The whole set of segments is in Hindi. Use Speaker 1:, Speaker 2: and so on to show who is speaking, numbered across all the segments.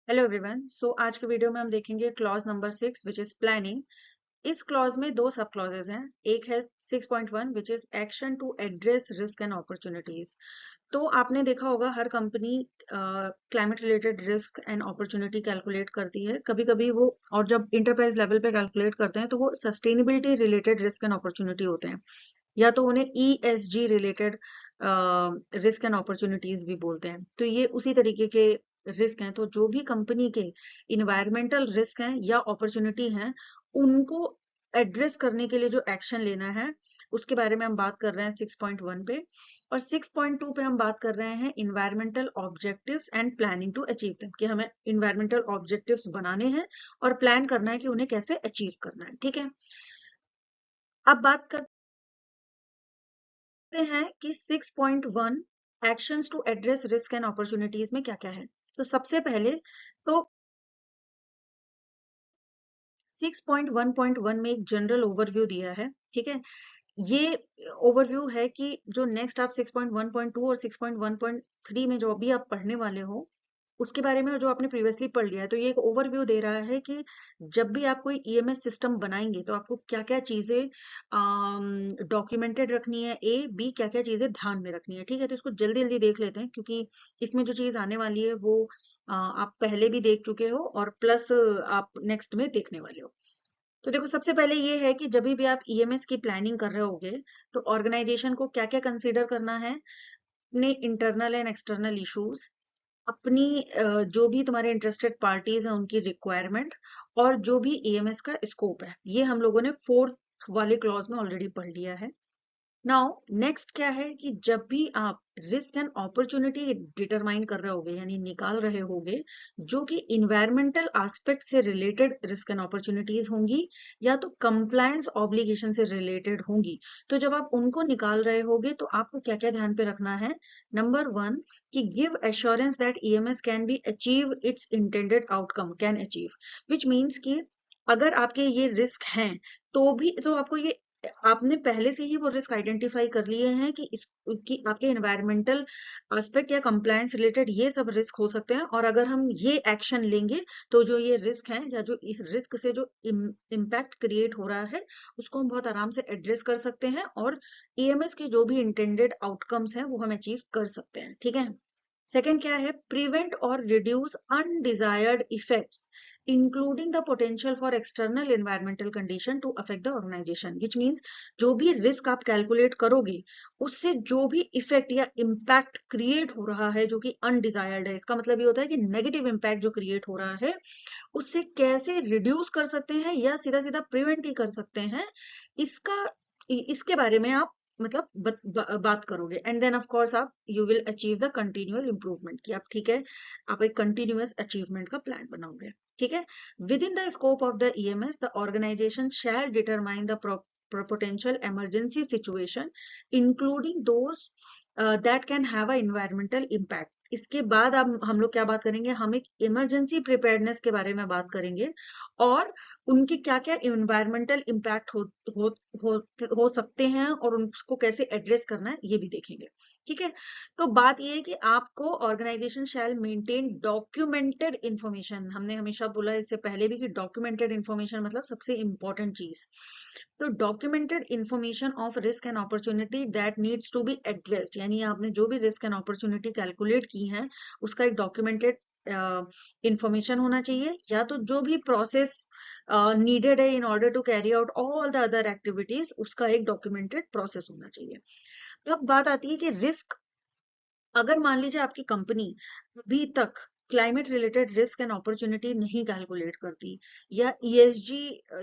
Speaker 1: Hello everyone. आज के वीडियो में हम देखेंगे clause number 6 which is planning. इस क्लॉज में दो सब क्लॉजेज हैं। एक है 6.1 which is action to address risk and opportunities. तो आपने देखा होगा हर company climate related risk and opportunity calculate करती है कभी कभी वो, और जब इंटरप्राइज लेवल पे कैलकुलेट करते हैं तो वो sustainability related risk and opportunity होते हैं, या तो उन्हें ESG related risk and opportunities भी बोलते हैं। तो ये उसी तरीके के रिस्क हैं। तो जो भी कंपनी के इन्वायरमेंटल रिस्क हैं या अपॉर्चुनिटी हैं, उनको एड्रेस करने के लिए जो एक्शन लेना है उसके बारे में हम बात कर रहे हैं 6.1 पे। और 6.2 पे हम बात कर रहे हैं environmental objectives and planning to achieve them, कि हमें इन्वायरमेंटल ऑब्जेक्टिव्स बनाने हैं और प्लान करना है कि उन्हें कैसे अचीव करना है। ठीक है, अब बात करते हैं कि 6.1 actions to address risk and opportunities में क्या क्या है। तो सबसे पहले तो 6.1.1 में एक जनरल ओवरव्यू दिया है। ठीक है, ये ओवरव्यू है कि जो नेक्स्ट आप 6.1.2 और 6.1.3 में जो अभी आप पढ़ने वाले हो उसके बारे में जो आपने प्रीवियसली पढ़ लिया है, तो ये एक ओवरव्यू दे रहा है कि जब भी आप कोई EMS सिस्टम बनाएंगे तो आपको क्या क्या चीजें डॉक्यूमेंटेड रखनी है, बी क्या क्या चीजें ध्यान में रखनी है। ठीक है, तो इसको जल्दी जल्दी देख लेते हैं क्योंकि इसमें जो चीज आने वाली है वो आप पहले भी देख चुके हो और प्लस आप नेक्स्ट में देखने वाले हो। तो देखो, सबसे पहले ये है कि जब भी आप EMS की प्लानिंग कर रहे होगे तो ऑर्गेनाइजेशन को क्या क्या कंसीडर करना है। अपने इंटरनल एंड एक्सटर्नल इश्यूज, अपनी जो भी तुम्हारे इंटरेस्टेड पार्टीज हैं उनकी रिक्वायरमेंट, और जो भी EMS का स्कोप है, ये हम लोगों ने फोर्थ वाले क्लॉज में ऑलरेडी पढ़ लिया है। नाउ नेक्स्ट क्या है कि जब भी आप रिस्क एंड अपॉर्चुनिटी डिटरमाइन कर रहे होगे यानी निकाल रहे होगे, जो कि इन्वायरमेंटल एस्पेक्ट से रिलेटेड रिस्क एंड अपॉर्चुनिटीज होंगी या तो कंप्लायंस ऑब्लिगेशन से रिलेटेड होंगी, तो जब आप उनको निकाल रहे होगे तो आपको क्या क्या ध्यान पे रखना है। नंबर वन, कि give assurance that EMS can be achieve it's intended outcome, can achieve, which means कि अगर आपके ये रिस्क हैं तो भी तो आपको ये, आपने पहले से ही वो रिस्क आइडेंटिफाई कर लिए हैं कि इस कि आपके एनवायरमेंटल एस्पेक्ट या कंप्लायंस रिलेटेड ये सब रिस्क हो सकते हैं, और अगर हम ये एक्शन लेंगे तो जो ये रिस्क हैं या जो इस रिस्क से जो इम्पैक्ट क्रिएट हो रहा है उसको हम बहुत आराम से एड्रेस कर सकते हैं, और EMS के जो भी इंटेंडेड आउटकम्स हैं वो हम अचीव कर सकते हैं। ठीक है, सेकेंड क्या है, प्रिवेंट और reduce undesired effects including the potential for external environmental condition to affect the organisation, which means जो भी रिस्क आप कैलकुलेट करोगे उससे जो भी इफेक्ट या इम्पैक्ट क्रिएट हो रहा है जो कि अनडिजायर्ड है, इसका मतलब ये होता है कि नेगेटिव इम्पैक्ट जो क्रिएट हो रहा है उससे कैसे रिड्यूस कर सकते हैं या सीधा सीधा प्रिवेंट ही कर सकते हैं, इसका इसके बारे में आप मतलब बात करोगे। एंड देन ऑफ कोर्स आप you will achieve the continual improvement, कि आप ठीक है आप एक कंटिन्यूअस अचीवमेंट का प्लान बनाओगे। ठीक है, within the scope of the EMS the organisation shall determine the potential emergency situation including those that can have a environmental impact। इसके बाद अब हम लोग क्या बात करेंगे, हम एक इमरजेंसी प्रिपेयर्डनेस के बारे में बात करेंगे और उनके क्या क्या इन्वायरमेंटल इम्पैक्ट हो, हो, हो सकते हैं और उनको कैसे एड्रेस करना है ये भी देखेंगे। ठीक है, तो बात ये है कि आपको organisation shall maintain documented information. हमने हमेशा बोला इससे पहले भी कि डॉक्यूमेंटेड इंफॉर्मेशन मतलब सबसे इंपॉर्टेंट चीज। तो documented information of risk and opportunity that needs to be addressed, यानी आपने जो भी रिस्क एंड अपॉर्चुनिटी कैलकुलेट की है उसका एक डॉक्यूमेंटेड इंफॉर्मेशन होना चाहिए, या तो जो भी प्रोसेस नीडेड है in order to carry out all the other activities उसका एक डॉक्यूमेंटेड प्रोसेस होना चाहिए। अब बात आती है कि रिस्क, अगर मान लीजिए आपकी कंपनी अभी तक climate related risk and opportunity नहीं कैलकुलेट करती, या ESG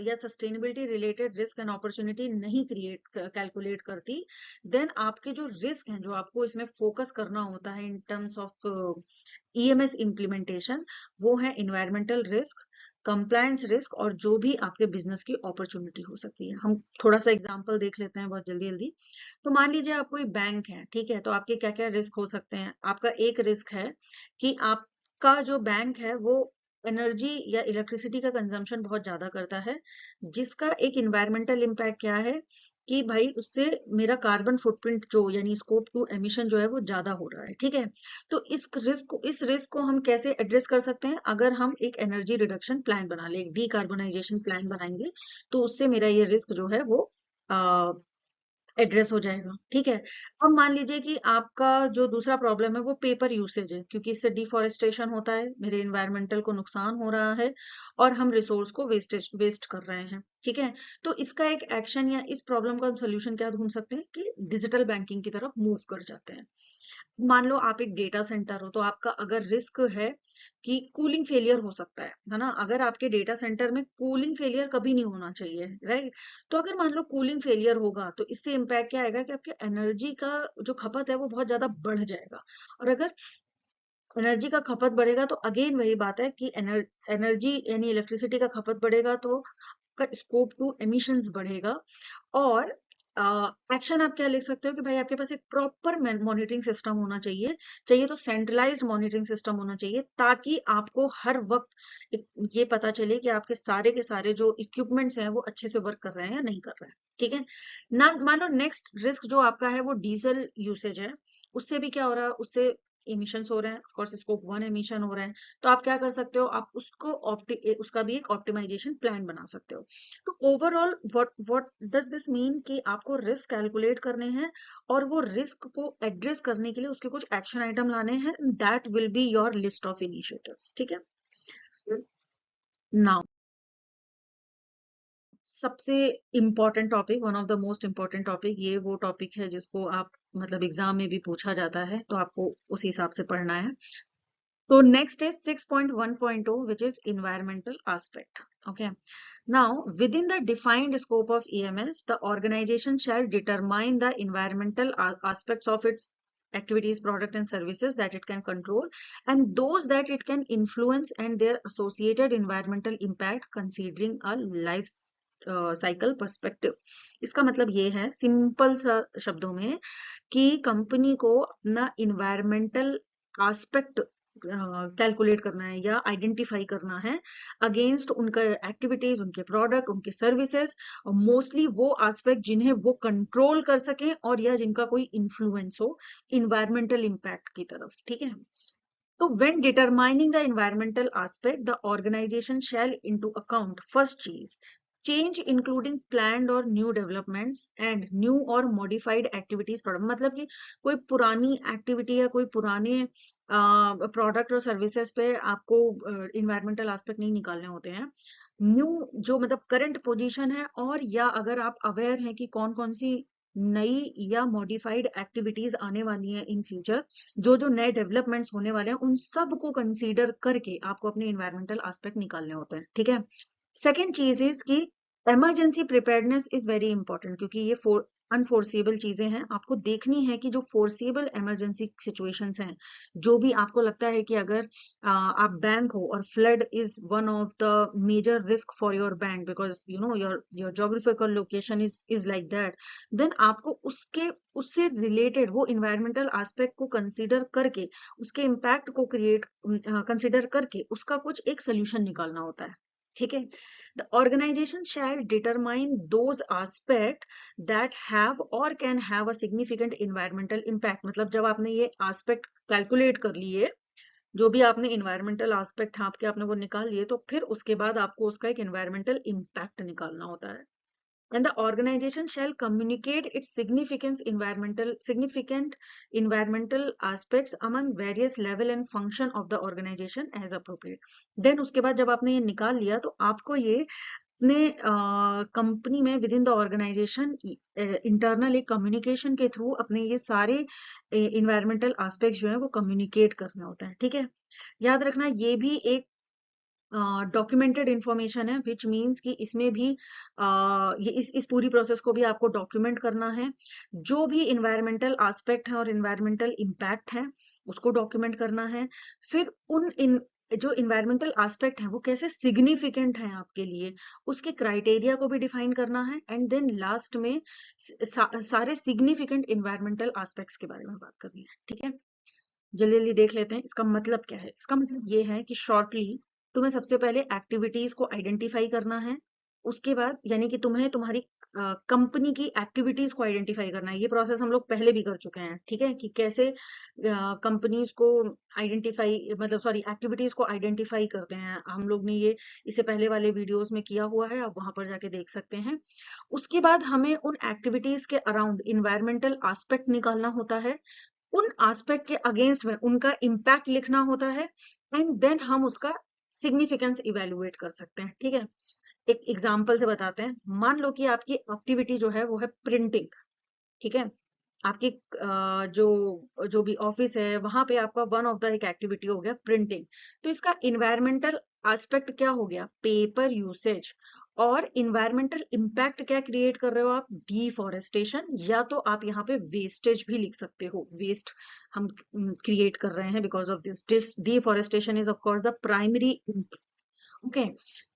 Speaker 1: या sustainability related risk and opportunity नहीं क्रिएट कैलकुलेट करती, देन आपके जो रिस्क हैं जो आपको इसमें फोकस करना होता है in terms of EMS implementation, वो है इन्वायरमेंटल रिस्क, कंप्लायंस रिस्क, और जो भी आपके बिजनेस की अपॉर्चुनिटी हो सकती है। हम थोड़ा सा एग्जांपल देख लेते हैं बहुत जल्दी जल्दी। तो मान लीजिए आप कोई बैंक है, ठीक है, तो आपके क्या क्या रिस्क हो सकते हैं। आपका एक रिस्क है कि आपका जो बैंक है वो एनर्जी या इलेक्ट्रिसिटी का कंजम्पशन बहुत ज्यादा करता है, जिसका एक इन्वायरमेंटल इम्पैक्ट क्या है कि भाई उससे मेरा कार्बन फुटप्रिंट जो यानी स्कोप 2 एमिशन जो है वो ज्यादा हो रहा है, ठीक है। तो इस रिस्क को हम कैसे एड्रेस कर सकते हैं? अगर हम एक एनर्जी रिडक्शन प्लान बना ले, एक डीकार्बोनाइजेशन प्लान बनाएंगे, तो उससे मेरा ये रिस्क जो है वो एड्रेस हो जाएगा, ठीक है। अब मान लीजिए कि आपका जो दूसरा प्रॉब्लम है वो पेपर यूसेज है, क्योंकि इससे डिफॉरेस्टेशन होता है, मेरे इन्वायरमेंटल को नुकसान हो रहा है और हम रिसोर्स को वेस्ट कर रहे हैं, ठीक है। तो इसका एक एक्शन या इस प्रॉब्लम का सोल्यूशन क्या ढूंढ सकते हैं कि डिजिटल बैंकिंग की तरफ मूव कर जाते हैं। मान लो आप एक डेटा सेंटर हो, तो आपका अगर रिस्क है कि कूलिंग फेलियर हो सकता है ना, अगर आपके डेटा सेंटर में कूलिंग फेलियर कभी नहीं होना चाहिए, राइट। तो अगर मान लो कूलिंग फेलियर होगा, तो इससे इम्पैक्ट क्या आएगा कि आपके एनर्जी का जो खपत है वो बहुत ज्यादा बढ़ जाएगा। और अगर एनर्जी का खपत बढ़ेगा तो अगेन वही बात है कि एनर्जी यानी इलेक्ट्रिसिटी का खपत बढ़ेगा तो का स्कोप 2 एमिशंस बढ़ेगा। और एक्शन आप क्या ले सकते हो कि भाई आपके पास एक प्रॉपर मॉनिटरिंग सिस्टम होना चाहिए, चाहिए तो सेंट्रलाइज्ड मॉनिटरिंग सिस्टम होना चाहिए, ताकि आपको हर वक्त ये पता चले कि आपके के सारे जो इक्विपमेंट्स हैं वो अच्छे से वर्क कर रहे हैं या नहीं कर रहे हैं, ठीक है ना। मान लो नेक्स्ट रिस्क जो आपका है वो डीजल यूसेज है, उससे भी क्या हो रहा है, उससे इमिशंस हो रहे हैं, ऑफ कोर्स स्कोप 1 एमिशन हो रहे हैं। तो आप क्या कर सकते हो, आप उसका भी एक ऑप्टिमाइजेशन प्लान बना सकते हो। तो overall what does this mean कि आपको रिस्क कैलकुलेट करने हैं और वो रिस्क को एड्रेस करने के लिए उसके कुछ एक्शन आइटम लाने हैं, that will be your list of initiatives, ठीक है। नाउ सबसे important topic, one of the most important topic, ये वो टॉपिक है जिसको आप मतलब एग्जाम में भी पूछा जाता है, तो आपको उस हिसाब से पढ़ना है। So next is 6.1.2, which is environmental aspect. Okay. Now, within the defined scope of EMS, the organization shall determine the environmental aspects of its activities, product and services that it can control, and those that it can influence and their associated environmental impact considering a life cycle perspective. इसका मतलब ये है सिंपल सा शब्दों में कि कंपनी को अपना इन्वायरमेंटल एस्पेक्ट कैलकुलेट करना है या आइडेंटिफाई करना है अगेंस्ट उनका एक्टिविटीज, उनके प्रोडक्ट, उनके सर्विसेज, और मोस्टली वो एस्पेक्ट जिन्हें वो कंट्रोल कर सकें और या जिनका कोई इन्फ्लुएंस हो इन्वायरमेंटल इम्पैक्ट की तरफ, ठीक है। So when determining the environmental aspect, the organization shall into account first change including planned or new developments and new or modified activities product, मतलब कि कोई पुरानी एक्टिविटी या कोई पुराने प्रोडक्ट और सर्विसेज पे आपको इन्वायरमेंटल एस्पेक्ट नहीं निकालने होते हैं। न्यू जो मतलब करंट पोजीशन है, और या अगर आप अवेयर हैं कि कौन कौन सी नई या मॉडिफाइड एक्टिविटीज आने वाली हैं इन फ्यूचर, जो जो नए डेवलपमेंट्स होने वाले हैं, उन सब को कंसीडर करके आपको अपने इन्वायरमेंटल एस्पेक्ट निकालने होते हैं, ठीक है। सेकेंड चीज इज कि emergency preparedness is very important, क्योंकि ये अनफोर्सेबल चीजें हैं, आपको देखनी है कि जो फोर्सेबल इमरजेंसी सिचुएशंस हैं, जो भी आपको लगता है कि अगर आप बैंक हो और flood is one of the major risk for your bank, because you know your geographical location is like that, then आपको उससे रिलेटेड वो इन्वायरमेंटल एस्पेक्ट को कंसीडर करके, उसके इम्पैक्ट को क्रिएट कंसीडर करके उसका कुछ एक सोल्यूशन निकालना होता है, ठीक है। The organization shall determine those aspects that have or can have a significant environmental impact, मतलब जब आपने ये aspect calculate कर लिए, जो भी आपने environmental aspect हाँ आपने वो निकाल लिए, तो फिर उसके बाद आपको उसका एक environmental impact निकालना होता है। And the organization shall communicate its significant environmental aspects among various level and function of the organization as appropriate. Then उसके बाद जब आपने ये निकाल लिया, तो आपको ये अपने कंपनी में within the organisation internal एक कम्युनिकेशन के थ्रू अपने ये सारे इन्वायरमेंटल एस्पेक्ट जो है वो कम्युनिकेट करना होता है, ठीक है। याद रखना ये भी एक डॉक्यूमेंटेड इंफॉर्मेशन है, विच मीन्स कि इसमें भी ये इस पूरी प्रोसेस को भी आपको डॉक्यूमेंट करना है। जो भी इन्वायरमेंटल एस्पेक्ट है और इन्वायरमेंटल इम्पैक्ट है उसको डॉक्यूमेंट करना है। फिर जो इन्वायरमेंटल एस्पेक्ट है वो कैसे सिग्निफिकेंट है आपके लिए, उसके क्राइटेरिया को भी डिफाइन करना है। एंड देन लास्ट में सारे सिग्निफिकेंट इन्वायरमेंटल एस्पेक्ट्स के बारे में बात करनी है, ठीक है। जल्दी जल्दी देख लेते हैं इसका मतलब क्या है। इसका मतलब ये है कि शॉर्टली तुम्हें सबसे पहले एक्टिविटीज को आइडेंटिफाई करना है। उसके बाद यानी कि तुम्हें तुम्हारी कंपनी की एक्टिविटीज को आइडेंटिफाई करना है। ये प्रोसेस हम लोग पहले भी कर चुके हैं, ठीक है, कि कैसे कंपनीज को आइडेंटिफाई, मतलब सॉरी, एक्टिविटीज को आइडेंटिफाई करते हैं। हम लोग ने ये इससे पहले वाले वीडियोस में किया हुआ है, आप वहां पर जाके देख सकते हैं। उसके बाद हमें उन एक्टिविटीज के अराउंड इन्वायरमेंटल एस्पेक्ट निकालना होता है, उन एस्पेक्ट के अगेंस्ट में उनका इम्पैक्ट लिखना होता है, एंड देन हम उसका सिग्निफिकेंस इवेल्युएट कर सकते हैं, ठीक है। एक एग्जांपल से बताते हैं। मान लो कि आपकी एक्टिविटी जो है वो है प्रिंटिंग, ठीक है। आपकी जो जो भी ऑफिस है वहां पे आपका वन ऑफ द एक एक्टिविटी हो गया प्रिंटिंग। तो इसका इन्वायरमेंटल एस्पेक्ट क्या हो गया, पेपर यूसेज। और इन्वायरमेंटल इम्पैक्ट क्या क्रिएट कर रहे हो आप, डिफॉरेस्टेशन, या तो आप यहाँ पे वेस्टेज भी लिख सकते हो, वेस्ट हम क्रिएट कर रहे हैं because of this. Deforestation is of course the primary. Okay.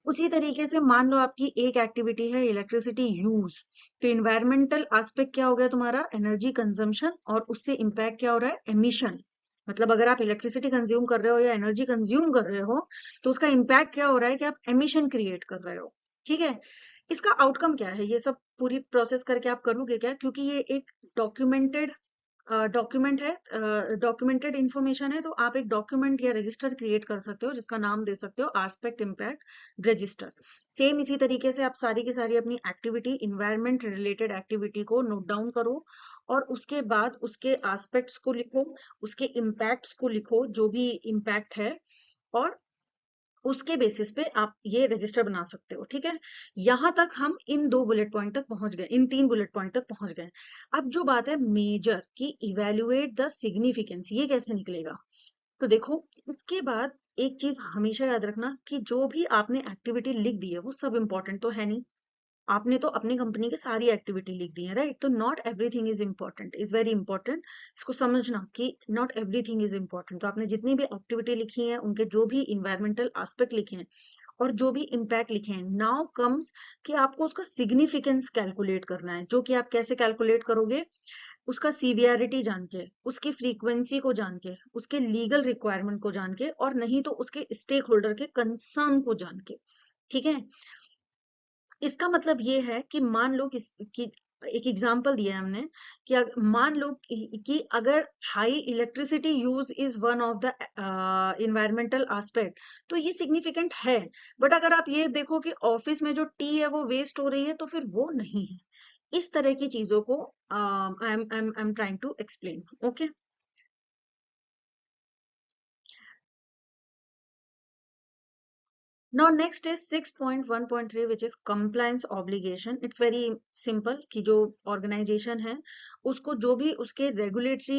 Speaker 1: उसी तरीके से मान लो आपकी एक एक्टिविटी है इलेक्ट्रिसिटी यूज। तो इन्वायरमेंटल एस्पेक्ट क्या हो गया तुम्हारा, एनर्जी कंजम्पशन, और उससे इम्पैक्ट क्या हो रहा है, एमिशन। मतलब अगर आप इलेक्ट्रिसिटी कंज्यूम कर रहे हो या एनर्जी कंज्यूम कर रहे हो, तो उसका इम्पैक्ट क्या हो रहा है कि आप एमिशन क्रिएट कर रहे हो, ठीक है। इसका आउटकम क्या है, ये सब पूरी प्रोसेस करके आप करोगे क्या, क्योंकि ये एक डॉक्यूमेंटेड डॉक्यूमेंट है, डॉक्यूमेंटेड इंफॉर्मेशन है, तो आप एक डॉक्यूमेंट या रजिस्टर क्रिएट कर सकते हो जिसका नाम दे सकते हो एस्पेक्ट इम्पैक्ट रजिस्टर। सेम इसी तरीके से आप सारी की सारी अपनी एक्टिविटी, इन्वायरमेंट रिलेटेड एक्टिविटी को नोट डाउन करो, और उसके बाद उसके एस्पेक्ट्स को लिखो, उसके इम्पैक्ट्स को लिखो, जो भी इम्पैक्ट है, और उसके बेसिस पे आप ये रजिस्टर बना सकते हो, ठीक है। यहां तक हम इन 2 बुलेट पॉइंट तक पहुंच गए, इन 3 बुलेट पॉइंट तक पहुंच गए। अब जो बात है मेजर की, इवेल्युएट द सिग्निफिकेंस, ये कैसे निकलेगा। तो देखो, इसके बाद एक चीज हमेशा याद रखना कि जो भी आपने एक्टिविटी लिख दी है वो सब इंपॉर्टेंट तो है नहीं। आपने तो अपनी कंपनी की सारी एक्टिविटी लिख दी है, राइट। तो not everything is important, is very important. इसको समझना कि नॉट एवरीथिंग इज इम्पोर्टेंट। तो आपने जितनी भी एक्टिविटी लिखी है, उनके जो भी इन्वायरमेंटल एस्पेक्ट लिखे हैं और जो भी इम्पैक्ट लिखे हैं, नाउ कम्स कि आपको उसका सिग्निफिकेंस कैलकुलेट करना है। जो कि आप कैसे कैलकुलेट करोगे, उसका सीवियरिटी जान के, उसकी फ्रीक्वेंसी को जान के, उसके लीगल रिक्वायरमेंट को जान के, और नहीं तो उसके स्टेक होल्डर के कंसर्न को जान के, ठीक है। इसका मतलब ये है कि मान लो कि एक एग्जांपल दिया है हमने कि मान लो कि अगर high electricity use is one of the environmental aspect, तो ये सिग्निफिकेंट है। बट अगर आप ये देखो कि ऑफिस में जो टी है वो वेस्ट हो रही है, तो फिर वो नहीं है। इस तरह की चीजों को I am trying to explain, okay. Now next is 6.1.3 which is compliance obligation. It's very simple कि जो organization है उसको जो भी उसके regulatory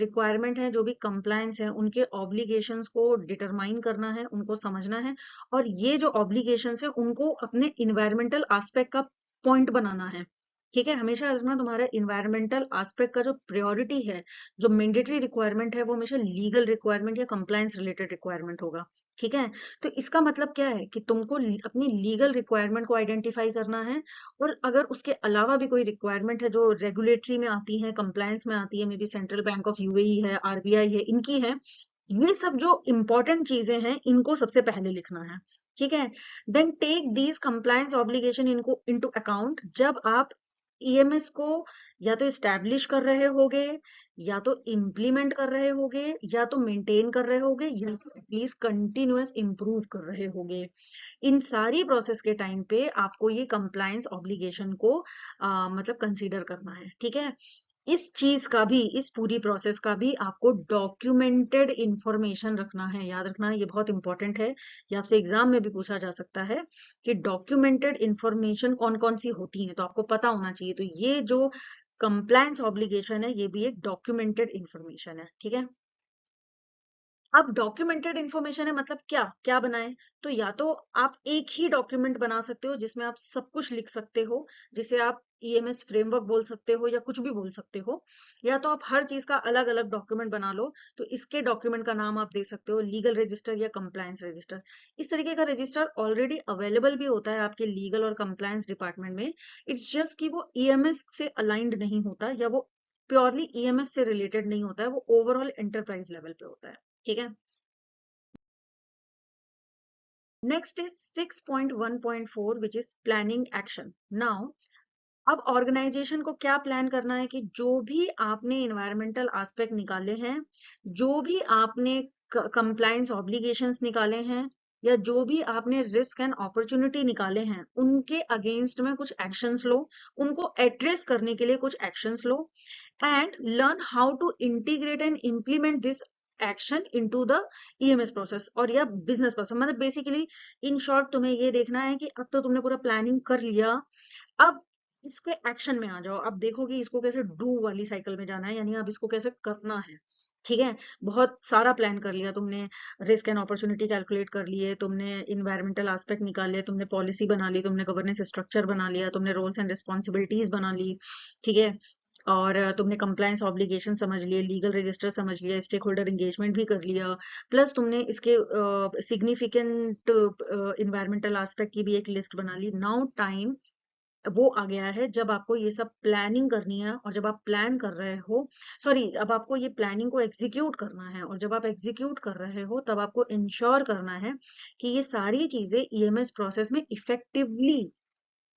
Speaker 1: requirement है, जो भी compliance है, उनके obligations को determine करना है, उनको समझना है, और ये जो obligations है उनको अपने environmental aspect का point बनाना है, ठीक है। हमेशा याद रखना, तुम्हारा environmental aspect का जो priority है, जो mandatory requirement है, वो हमेशा legal requirement या compliance related requirement होगा, ठीक है। तो इसका मतलब क्या है कि तुमको अपनी लीगल रिक्वायरमेंट को आइडेंटिफाई करना है, और अगर उसके अलावा भी कोई रिक्वायरमेंट है जो रेगुलेटरी में आती है, कंप्लायंस में आती है, may be central bank of UAE है, आरबीआई है, इनकी है, ये सब जो इंपॉर्टेंट चीजें हैं इनको सबसे पहले लिखना है, ठीक है। Then take these compliance obligation इनको इनटू अकाउंट जब आप ईएमएस को या तो इस्टेब्लिश कर रहे होगे, या तो इम्प्लीमेंट कर रहे होगे, या तो मेंटेन कर रहे होगे, या तो एटलीस्ट कंटिन्यूअस इम्प्रूव कर रहे होगे। इन सारी प्रोसेस के टाइम पे आपको ये कंप्लायंस ऑब्लिगेशन को मतलब कंसीडर करना है, ठीक है। इस चीज का भी, इस पूरी प्रोसेस का भी आपको डॉक्यूमेंटेड इंफॉर्मेशन रखना है। याद रखना, ये बहुत इंपॉर्टेंट है। ये आपसे एग्जाम में भी पूछा जा सकता है कि डॉक्यूमेंटेड इंफॉर्मेशन कौन कौन सी होती है, तो आपको पता होना चाहिए। तो ये जो कंप्लायंस ऑब्लिगेशन है, ये भी एक डॉक्यूमेंटेड इंफॉर्मेशन है, ठीक है। अब डॉक्यूमेंटेड इंफॉर्मेशन है मतलब क्या क्या बनाए, तो या तो आप एक ही डॉक्यूमेंट बना सकते हो जिसमें आप सब कुछ लिख सकते हो, जिसे आप ईएमएस फ्रेमवर्क बोल सकते हो या कुछ भी बोल सकते हो, या तो आप हर चीज का अलग अलग डॉक्यूमेंट बना लो। तो इसके डॉक्यूमेंट का नाम आप दे सकते हो लीगल रजिस्टर या कंप्लायंस रजिस्टर। इस तरीके का रजिस्टर ऑलरेडी अवेलेबल भी होता है आपके लीगल और कंप्लायंस डिपार्टमेंट में। इट्स जस्ट कि वो ईएमएस से अलाइंड नहीं होता, या वो प्योरली ईएमएस से रिलेटेड नहीं होता है, वो ओवरऑल एंटरप्राइज लेवल पे होता है, ठीक है। Next is 6.1.4 which is planning action. Now अब ऑर्गेनाइजेशन को क्या प्लान करना है कि जो भी आपने इन्वायरमेंटल एस्पेक्ट निकाले हैं, जो भी आपने कंप्लायंस ऑब्लिगेशंस निकाले हैं, या जो भी आपने रिस्क एंड अपॉर्चुनिटी निकाले हैं, उनके अगेंस्ट में कुछ एक्शंस लो, उनको एड्रेस करने के लिए कुछ actions low, and learn how to integrate and implement this action into the EMS process और या बिजनेस प्रोसेस। मतलब बेसिकली इन शॉर्ट तुम्हें ये देखना है कि अब तो तुमने पूरा प्लानिंग कर लिया, अब इसके एक्शन में आ जाओ। अब देखो कि इसको कैसे डू वाली साइकिल में जाना है, यानी अब इसको कैसे करना है। ठीक है, बहुत सारा प्लान कर लिया तुमने, रिस्क एंड अपॉर्चुनिटी कैलकुलेट कर लिए, तुमने इन्वायरमेंटल एस्पेक्ट निकाले, तुमने पॉलिसी बना ली, तुमने गवर्नेंस स्ट्रक्चर बना लिया, तुमने रोल्स एंड रिस्पॉन्सिबिलिटीज बना ली। ठीक है, और तुमने कंप्लायंस ऑब्लिगेशन समझ लिए, लीगल रजिस्टर समझ लिया, स्टेक होल्डर एंगेजमेंट भी कर लिया, प्लस तुमने इसके सिग्निफिकेंट इन्वायरमेंटल एस्पेक्ट की भी एक लिस्ट बना ली। नाउ टाइम वो आ गया है जब आपको ये सब प्लानिंग करनी है, और जब आप प्लान कर रहे हो, सॉरी, अब आपको ये प्लानिंग को एग्जीक्यूट करना है, और जब आप एग्जीक्यूट कर रहे हो तब आपको इंश्योर करना है कि ये सारी चीजें ईएमएस प्रोसेस में इफेक्टिवली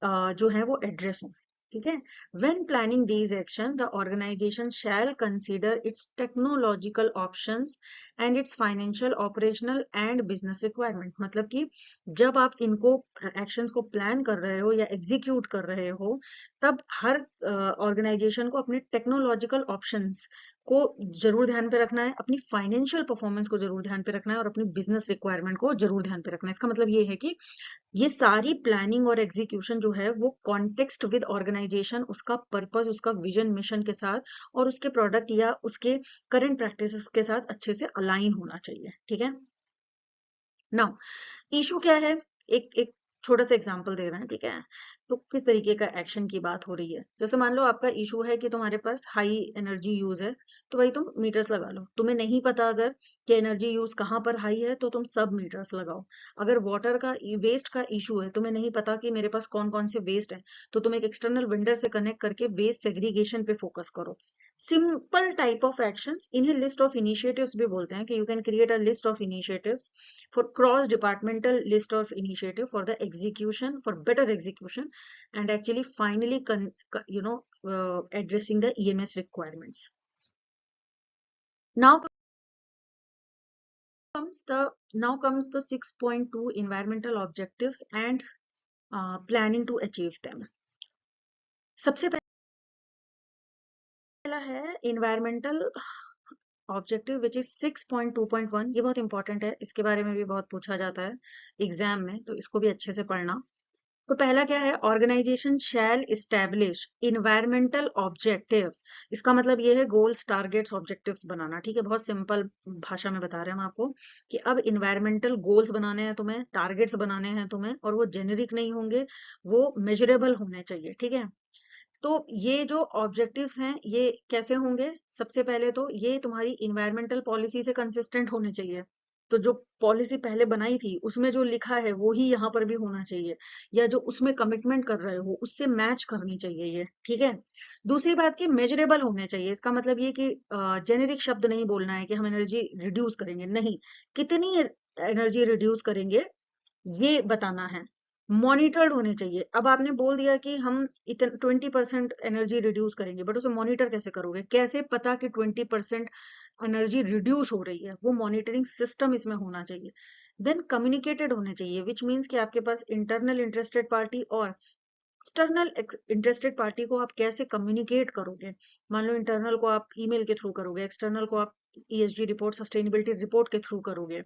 Speaker 1: जो है वो एड्रेस हो। ठीक है, when planning these actions the organization shall consider its technological options and its financial operational and business requirement। मतलब कि जब आप इनको एक्शंस को प्लान कर रहे हो या एग्जीक्यूट कर रहे हो, तब हर ऑर्गेनाइजेशन को अपने टेक्नोलॉजिकल ऑप्शंस को जरूर ध्यान पे रखना है, अपनी फाइनेंशियल परफॉर्मेंस को जरूर ध्यान पे रखना है, और अपनी बिजनेस रिक्वायरमेंट को जरूर ध्यान पे रखना है। इसका मतलब ये है कि ये सारी प्लानिंग और एग्जीक्यूशन जो है वो कॉन्टेक्स्ट विद ऑर्गेनाइजेशन, उसका पर्पस, उसका विजन मिशन के साथ और उसके प्रोडक्ट या उसके करंट प्रैक्टिसेस के साथ अच्छे से अलाइन होना चाहिए। ठीक है, नाउ इशू क्या है, एक एक छोटा सा एग्जांपल दे रहे हैं। ठीक है, तो किस तरीके का एक्शन की बात हो रही है, जैसे मान लो आपका इशू है कि तुम्हारे पास हाई एनर्जी यूज है, तो भाई तुम मीटर्स लगा लो। तुम्हें नहीं पता अगर कि एनर्जी यूज कहाँ पर हाई है, तो तुम सब मीटर्स लगाओ। अगर वाटर का वेस्ट का इशू है, तुम्हें नहीं पता कि मेरे पास कौन कौन से वेस्ट है, तो तुम एक एक्सटर्नल वेंडर से कनेक्ट करके वेस्ट सेग्रीगेशन पे फोकस करो। सिंपल टाइप ऑफ एक्शंस, इन्हें लिस्ट ऑफ इनिशिएटिव्स भी बोलते हैं, कि you can create a list of initiatives for cross departmental list of initiative for the execution, for better execution, and actually finally addressing the EMS requirements. Now comes the 6.2 environmental objectives and planning to achieve them. सबसे पहला है environmental ऑब्जेक्टिव विच इज 6.2.1। ये बहुत इंपॉर्टेंट है, इसके बारे में भी बहुत पूछा जाता है एग्जाम में, तो इसको भी अच्छे से पढ़ना। तो पहला क्या है, ऑर्गेनाइजेशन शैल इस्टेब्लिश इन्वायरमेंटल ऑब्जेक्टिव्स। इसका मतलब ये है गोल्स, टारगेट्स, ऑब्जेक्टिव्स बनाना। ठीक है, बहुत सिंपल भाषा में बता रहे हैं हम आपको कि अब इन्वायरमेंटल गोल्स बनाने हैं तुम्हें, टारगेट्स बनाने हैं तुम्हें, और वो जेनेरिक नहीं होंगे, वो मेजरेबल होने चाहिए। ठीक है, तो ये जो ऑब्जेक्टिव्स हैं ये कैसे होंगे, सबसे पहले तो ये तुम्हारी इन्वायरमेंटल पॉलिसी से कंसिस्टेंट होने चाहिए। तो जो पॉलिसी पहले बनाई थी उसमें जो लिखा है वो ही यहाँ पर भी होना चाहिए, या जो उसमें कमिटमेंट कर रहे हो उससे मैच करनी चाहिए ये। ठीक है, दूसरी बात की मेजरेबल होने चाहिए। इसका मतलब ये कि जेनेरिक शब्द नहीं बोलना है कि हम एनर्जी रिड्यूस करेंगे, नहीं, कितनी एनर्जी रिड्यूस करेंगे ये बताना है। मॉनिटर्ड होने चाहिए। अब आपने बोल दिया कि हम इतने 20% एनर्जी रिड्यूस करेंगे, बट उसे मॉनिटर कैसे करोगे, कैसे पता कि 20% एनर्जी रिड्यूस हो रही है, वो मॉनिटरिंग सिस्टम इसमें होना चाहिए। देन कम्युनिकेटेड होने चाहिए, विच मीन्स कि आपके पास इंटरनल इंटरेस्टेड पार्टी और एक्सटर्नल इंटरेस्टेड पार्टी को आप कैसे कम्युनिकेट करोगे। मान लो इंटरनल को आप ईमेल के थ्रू करोगे, एक्सटर्नल को आप ईएसजी रिपोर्ट, सस्टेनेबिलिटी रिपोर्ट के थ्रू करोगे।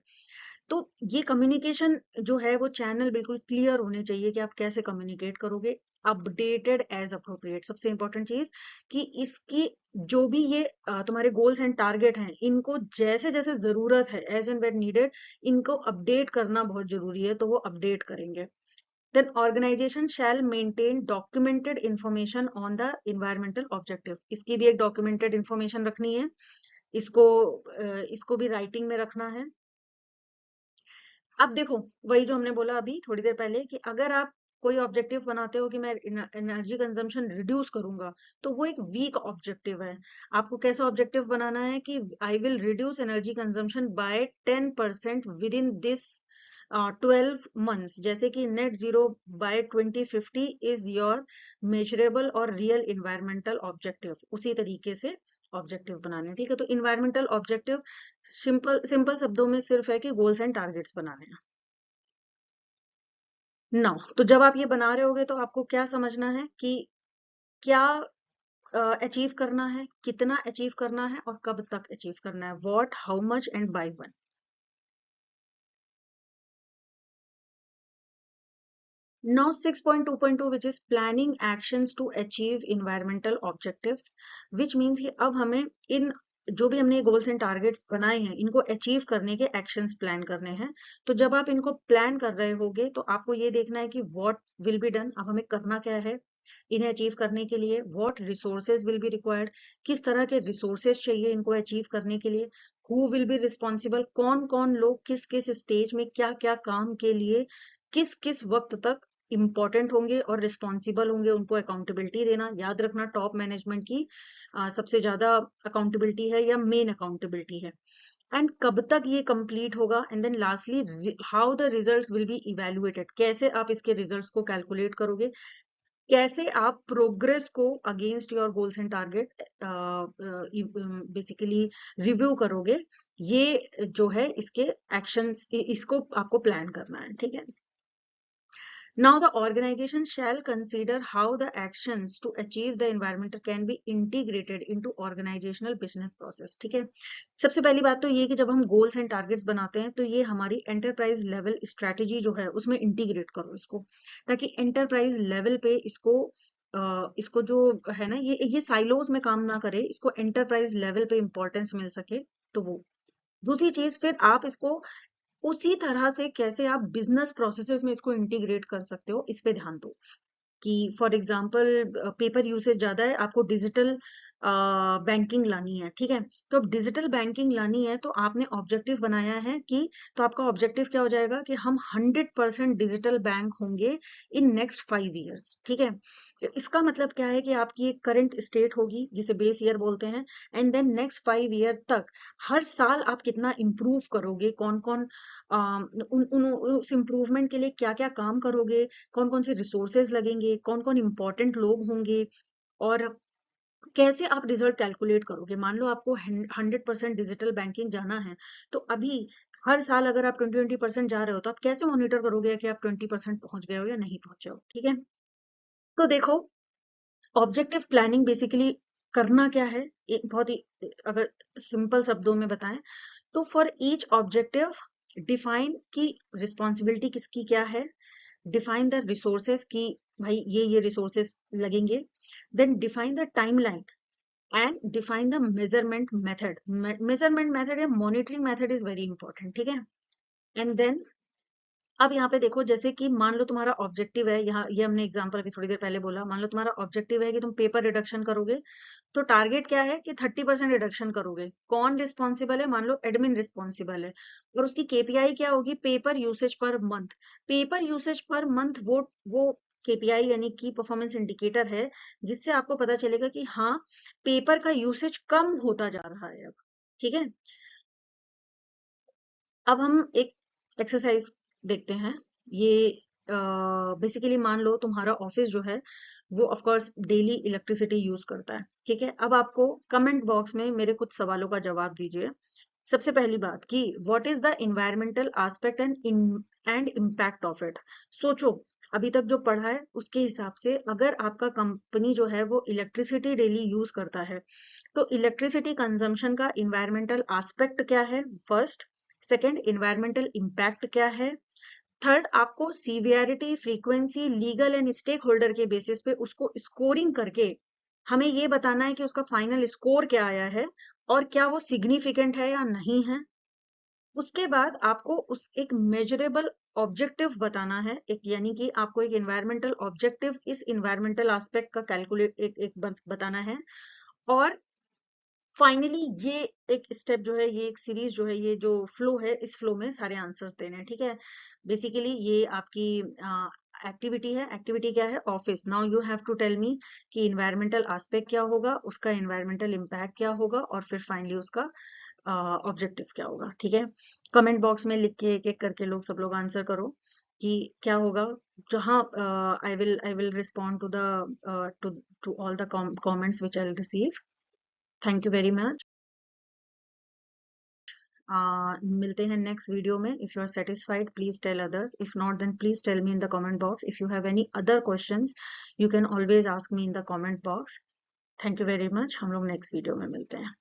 Speaker 1: तो ये कम्युनिकेशन जो है वो चैनल बिल्कुल क्लियर होने चाहिए कि आप कैसे कम्युनिकेट करोगे, अपडेटेड एज अप्रोप्रिएट। सबसे इंपॉर्टेंट चीज कि इसकी जो भी ये तुम्हारे गोल्स एंड टारगेट हैं, इनको जैसे जैसे जरूरत है, एज एंड वेन नीडेड, इनको अपडेट करना बहुत जरूरी है, तो वो अपडेट करेंगे। Then organisation shall maintain documented information on the environmental objective. इसकी भी एक डॉक्यूमेंटेड इंफॉर्मेशन रखनी है, इसको भी राइटिंग में रखना है। अब देखो, वही जो हमने बोला अभी थोड़ी देर पहले कि अगर आप कोई ऑब्जेक्टिव बनाते हो कि मैं एनर्जी कंजम्पशन रिड्यूस करूंगा, तो वो एक वीक ऑब्जेक्टिव है। आपको कैसा ऑब्जेक्टिव बनाना है कि I will reduce energy consumption by 10% within this 12 months, जैसे कि net zero by 2050 is your measurable और रियल इन्वायरमेंटल ऑब्जेक्टिव, उसी तरीके से ऑब्जेक्टिव बनाने, ठीक है। तो इन्वायरमेंटल ऑब्जेक्टिव सिंपल सिंपल शब्दों में सिर्फ है कि गोल्स एंड टारगेट्स बनाने हैं। नाउ तो जब आप ये बना रहे होगे तो आपको क्या समझना है कि क्या अचीव करना है, कितना अचीव करना है और कब तक अचीव करना है, what, how much and by when. Now 6.2.2 which is planning actions to achieve environmental objectives, which means कि अब हमें इन जो भी हमने गोल्स एंड टारगेट्स बनाए हैं इनको अचीव करने के एक्शंस प्लान करने हैं। तो जब आप इनको प्लान कर रहे होगे तो आपको ये देखना है कि व्हाट विल बी डन, अब हमें करना क्या है इन्हें अचीव करने के लिए, what resources will be required, किस तरह के रिसोर्सेज चाहिए इनको अचीव करने के लिए, हु विल बी रिस्पॉन्सिबल, कौन कौन लोग किस किस स्टेज में क्या क्या काम के लिए किस किस वक्त तक इंपॉर्टेंट होंगे और रिस्पॉन्सिबल होंगे, उनको अकाउंटेबिलिटी देना। याद रखना टॉप मैनेजमेंट की सबसे ज्यादा अकाउंटेबिलिटी है या मेन अकाउंटेबिलिटी है। एंड कब तक ये कंप्लीट होगा, and then lastly how the results will be evaluated, कैसे आप इसके रिजल्ट्स को कैलकुलेट करोगे, कैसे आप प्रोग्रेस को against your goals and target basically review करोगे। ये जो है इसके एक्शंस, इसको आपको प्लान करना है, ठीक है। Now the organization shall consider how the actions to achieve the environmental can be integrated into organizational business process, ठीक है। सबसे पहली बात तो ये कि जब हम गोल्स एंड टारगेट्स बनाते हैं तो ये हमारी एंटरप्राइज लेवल स्ट्रेटेजी जो है उसमें इंटीग्रेट करो इसको, ताकि एंटरप्राइज लेवल पे इसको जो है ना ये साइलोज में काम ना करे, इसको एंटरप्राइज लेवल पे इंपॉर्टेंस मिल सके। तो वो दूसरी चीज, फिर आप इसको उसी तरह से कैसे आप बिजनेस प्रोसेसेस में इसको इंटीग्रेट कर सकते हो, इस पे ध्यान दो। कि फॉर एग्जांपल पेपर यूसेज ज्यादा है, आपको डिजिटल बैंकिंग लानी है, ठीक है। तो अब डिजिटल बैंकिंग लानी है तो आपने ऑब्जेक्टिव बनाया है कि, तो आपका ऑब्जेक्टिव क्या हो जाएगा कि हम 100% डिजिटल बैंक होंगे इन नेक्स्ट 5 ईयर्स, ठीक है। तो इसका मतलब क्या है कि आपकी एक करंट स्टेट होगी जिसे बेस ईयर बोलते हैं, एंड देन नेक्स्ट 5 ईयर तक हर साल आप कितना इम्प्रूव करोगे, कौन कौन उस इम्प्रूवमेंट के लिए क्या क्या काम करोगे, कौन कौन से रिसोर्सेज लगेंगे, कौन कौन इंपॉर्टेंट लोग होंगे, और कैसे आप रिजल्ट कैलकुलेट करोगे। मान लो आपको 100% डिजिटल बैंकिंग जाना है, तो अभी हर साल अगर आप 20-20% जा रहे हो तो आप कैसे मॉनिटर करोगे कि आप 20% पहुंच गए हो या नहीं पहुंचे हो, ठीक है। तो देखो, ऑब्जेक्टिव प्लानिंग बेसिकली करना क्या है, एक बहुत ही अगर सिंपल शब्दों में बताएं तो फॉर ईच ऑब्जेक्टिव डिफाइन की रिस्पॉन्सिबिलिटी किसकी क्या है, डिफाइन द रिसोर्सेस की भाई ये रिसोर्सेस लगेंगे, then define the timeline and define the measurement method. Measurement method या monitoring method is very important, ठीक है। एंड देन अब यहाँ पे देखो, जैसे कि मान लो तुम्हारा ऑब्जेक्टिव है, यहाँ ये हमने एग्जांपल अभी थोड़ी देर पहले बोला, मान लो तुम्हारा ऑब्जेक्टिव है कि तुम पेपर रिडक्शन करोगे, तो टारगेट क्या है कि 30% रिडक्शन करोगे। कौन रिस्पॉन्सिबल है, मान लो एडमिन रिस्पॉन्सिबल है, और उसकी केपीआई क्या होगी, paper usage per month. Paper usage per month वो केपीआई यानी की परफॉर्मेंस इंडिकेटर है, जिससे आपको पता चलेगा कि हाँ पेपर का यूसेज कम होता जा रहा है अब, ठीक है। अब हम एक एक्सरसाइज देखते हैं। ये बेसिकली मान लो तुम्हारा ऑफिस जो है वो of course daily electricity use करता है, ठीक है। अब आपको कमेंट बॉक्स में मेरे कुछ सवालों का जवाब दीजिए। सबसे पहली बात कि what is the environmental aspect and impact of it. सोचो, अभी तक जो पढ़ा है उसके हिसाब से अगर आपका कंपनी जो है वो इलेक्ट्रिसिटी डेली यूज करता है, तो इलेक्ट्रिसिटी कंजम्पशन का इन्वायरमेंटल एस्पेक्ट क्या है, फर्स्ट। सेकंड, इन्वायरमेंटल इम्पैक्ट क्या है। थर्ड, आपको severity, frequency, legal and stakeholder के बेसिस पे उसको स्कोरिंग करके हमें ये बताना है कि उसका फाइनल स्कोर क्या आया है और क्या वो सिग्निफिकेंट है या नहीं है। उसके बाद आपको उस एक मेजरेबल ऑब्जेक्टिव बताना है, एक यानी कि आपको एक इन्वायरमेंटल ऑब्जेक्टिव इस इन्वायरमेंटल एस्पेक्ट का कैलकुलेट एक बताना है। और फाइनली ये एक स्टेप जो है, ये एक सीरीज जो है, ये जो फ्लो है, इस फ्लो में सारे आंसर्स देने हैं, ठीक है। बेसिकली ये आपकी एक्टिविटी है, एक्टिविटी क्या है, office. Now you have to tell me कि इन्वायरमेंटल एस्पेक्ट क्या होगा, उसका इन्वायरमेंटल इम्पैक्ट क्या होगा, और फिर फाइनली उसका ऑब्जेक्टिव क्या होगा। ठीक है, कमेंट बॉक्स में लिख के एक एक करके सब लोग आंसर करो कि क्या होगा। जहाँ I will respond to the to all the comments which I will receive. Thank you very much. मिलते हैं नेक्स्ट वीडियो में। If you are satisfied please tell others, if not then please tell me in the comment box. If you have any other questions you can always ask me in the comment box. Thank you very much. हम लोग नेक्स्ट वीडियो में मिलते हैं।